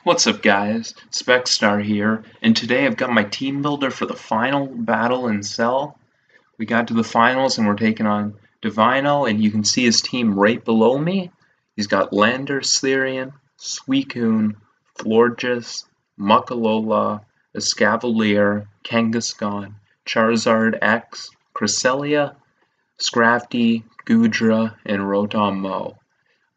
What's up guys, Specstar here, and today I've got my team builder for the final battle in Cell. We got to the finals and we're taking on Divino, and you can see his team right below me. He's got Lander, Slerian, Suicune, Florges, Muckalola, Escavalier, Kangaskhan, Charizard X, Cresselia, Scrafty, Goodra, and Rotom-Mow.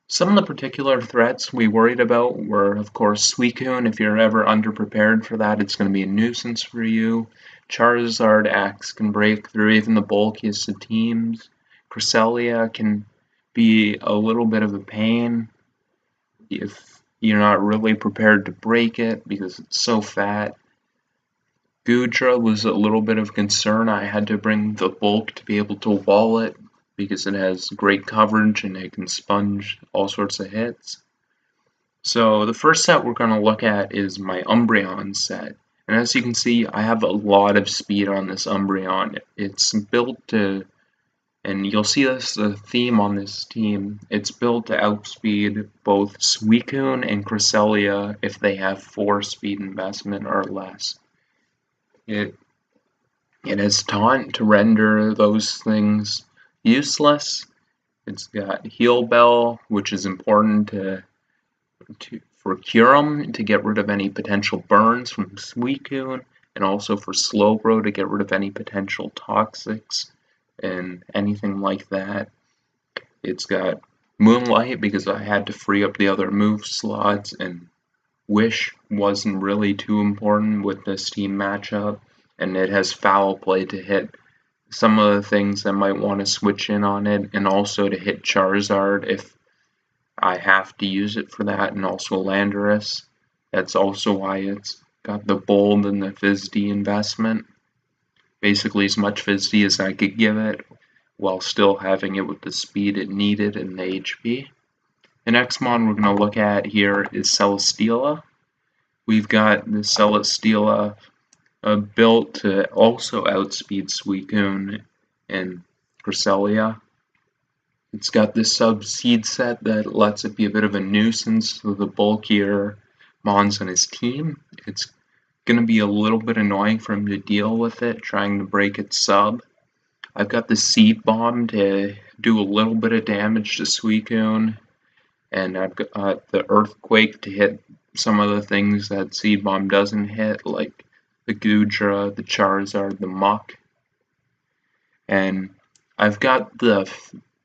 Some of the particular threats we worried about were, of course, Suicune. If you're ever underprepared for that, it's going to be a nuisance for you. Charizard X can break through even the bulkiest of teams. Cresselia can be a little bit of a pain if you're not really prepared to break it because it's so fat. Goodra was a little bit of concern. I had to bring the bulk to be able to wall it, because it has great coverage and it can sponge all sorts of hits. So the first set we're going to look at is my Umbreon set. And as you can see, I have a lot of speed on this Umbreon. It's built to, and you'll see this the theme on this team, it's built to outspeed both Suicune and Cresselia if they have 4 speed investment or less. It has Taunt to render those things useless. It's got Heal Bell, which is important for Kyurem to get rid of any potential burns from Suicune, and also for Slowbro to get rid of any potential toxics and anything like that. It's got Moonlight because I had to free up the other move slots, and Wish wasn't really too important with this team matchup, and it has Foul Play to hit some of the things that might want to switch in on it, and also to hit Charizard if I have to use it for that, and also Landorus. That's also why it's got the Bold and the Fizz-D investment. Basically as much Fizz-D as I could give it, while still having it with the speed it needed and the HP. The next mon we're going to look at here is Celesteela. We've got the Celesteela built to also outspeed Suicune and Cresselia. It's got this sub-seed set that lets it be a bit of a nuisance to the bulkier mons on his team. It's going to be a little bit annoying for him to deal with it, trying to break its sub. I've got the Seed Bomb to do a little bit of damage to Suicune, and I've got the Earthquake to hit some of the things that Seed Bomb doesn't hit, like the Goodra, the Charizard, the Muck. And I've got the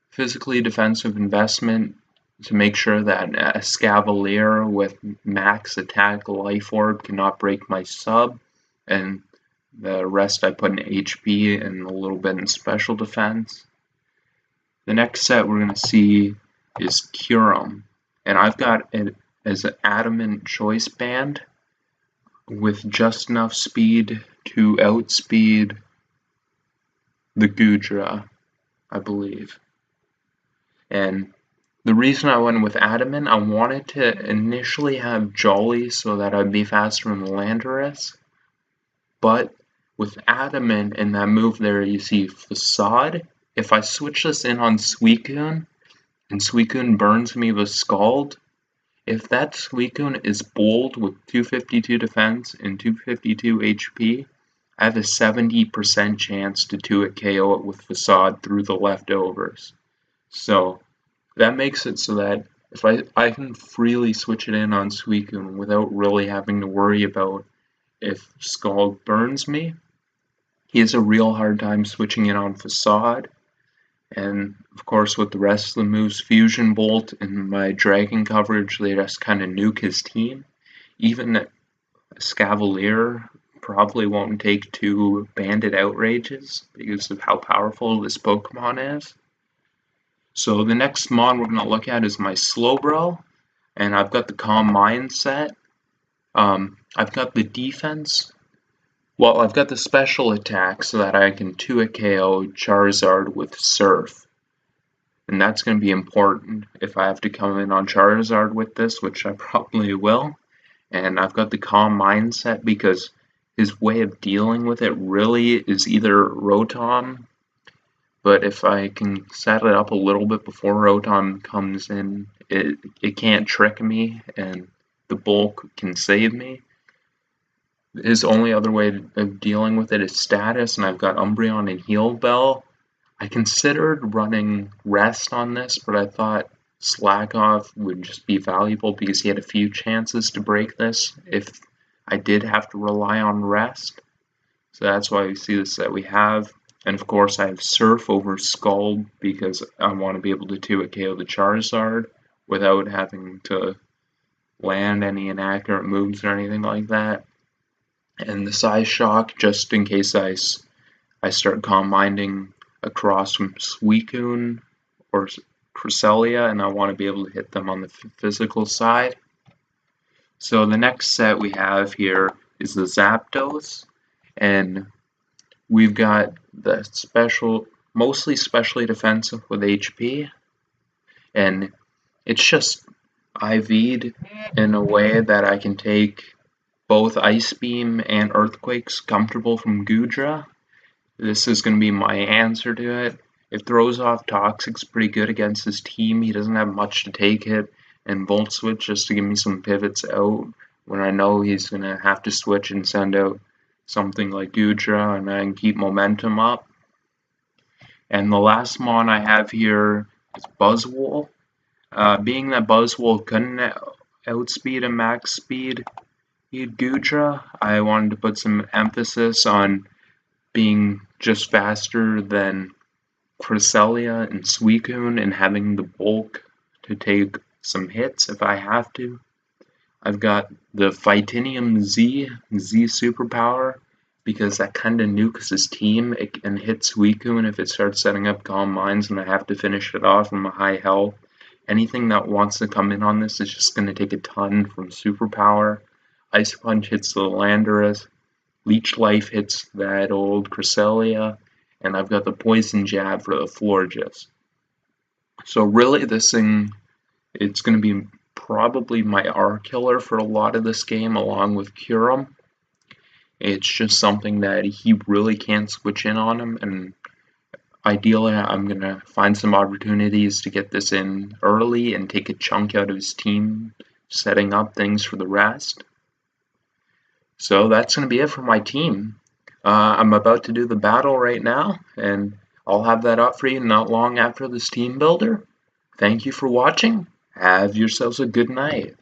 physically defensive investment to make sure that a Escavalier with max attack Life Orb cannot break my sub, and the rest I put in HP and a little bit in special defense. The next set we're going to see is Kyurem, and I've got it as an Adamant Choice Band with just enough speed to outspeed the Goodra, I believe. And the reason I went with Adamant, I wanted to initially have Jolly so that I'd be faster than Landorus, but with Adamant and that move there, you see Facade. If I switch this in on Suicune, and Suicune burns me with Scald, if that Suicune is bold with 252 defense and 252 HP, I have a 70% chance to 2-hit KO it with Facade through the leftovers. So that makes it so that if I can freely switch it in on Suicune without really having to worry about if Scald burns me. He has a real hard time switching in on Facade. And of course with the rest of the moves, Fusion Bolt and my Dragon coverage, they just kind of nuke his team. Even Escavalier probably won't take 2 Bandit Outrages because of how powerful this Pokemon is. So the next mon we're going to look at is my Slowbro, and I've got the Calm Mind set. I've got the defense. Well, I've got the special attack so that I can 2-hit KO Charizard with Surf. And that's going to be important if I have to come in on Charizard with this, which I probably will. And I've got the Calm Mind set because his way of dealing with it really is either Rotom, but if I can set it up a little bit before Rotom comes in, it can't trick me, and the bulk can save me. His only other way of dealing with it is status, and I've got Umbreon and Heal Bell. I considered running Rest on this, but I thought Slack Off would just be valuable because he had a few chances to break this if I did have to rely on Rest. So that's why we see the set we have. And of course I have Surf over Scald because I want to be able to 2-hit KO the Charizard without having to land any inaccurate moves or anything like that. And the Size Shock just in case I start Calm Minding across from Suicune or Cresselia and I want to be able to hit them on the physical side. So the next set we have here is the Zapdos, and we've got the mostly specially defensive with HP, and it's just IV'd in a way that I can take both Ice Beam and Earthquakes comfortable from Goodra. This is going to be my answer to it. It throws off Toxic's pretty good against his team. He doesn't have much to take it, and Volt Switch just to give me some pivots out when I know he's going to have to switch and send out something like Goodra, and I can keep momentum up. And the last mon I have here is Buzzwall. Being that Buzzwall couldn't outspeed and max speed Goodra, I wanted to put some emphasis on being just faster than Cresselia and Suicune and having the bulk to take some hits if I have to. I've got the Fightinium Z superpower because that kind of nukes his team. It can hit Suicune if it starts setting up Calm Minds and I have to finish it off from a high health. Anything that wants to come in on this is just going to take a ton from superpower. Ice Punch hits the Landorus. Leech Life hits that old Cresselia. And I've got the Poison Jab for the Florges. So really this thing, it's going to be probably my R killer for a lot of this game along with Kyurem. It's just something that he really can't switch in on him, and ideally I'm going to find some opportunities to get this in early and take a chunk out of his team, setting up things for the rest. So that's going to be it for my team. I'm about to do the battle right now, and I'll have that up for you not long after this team builder. Thank you for watching. Have yourselves a good night.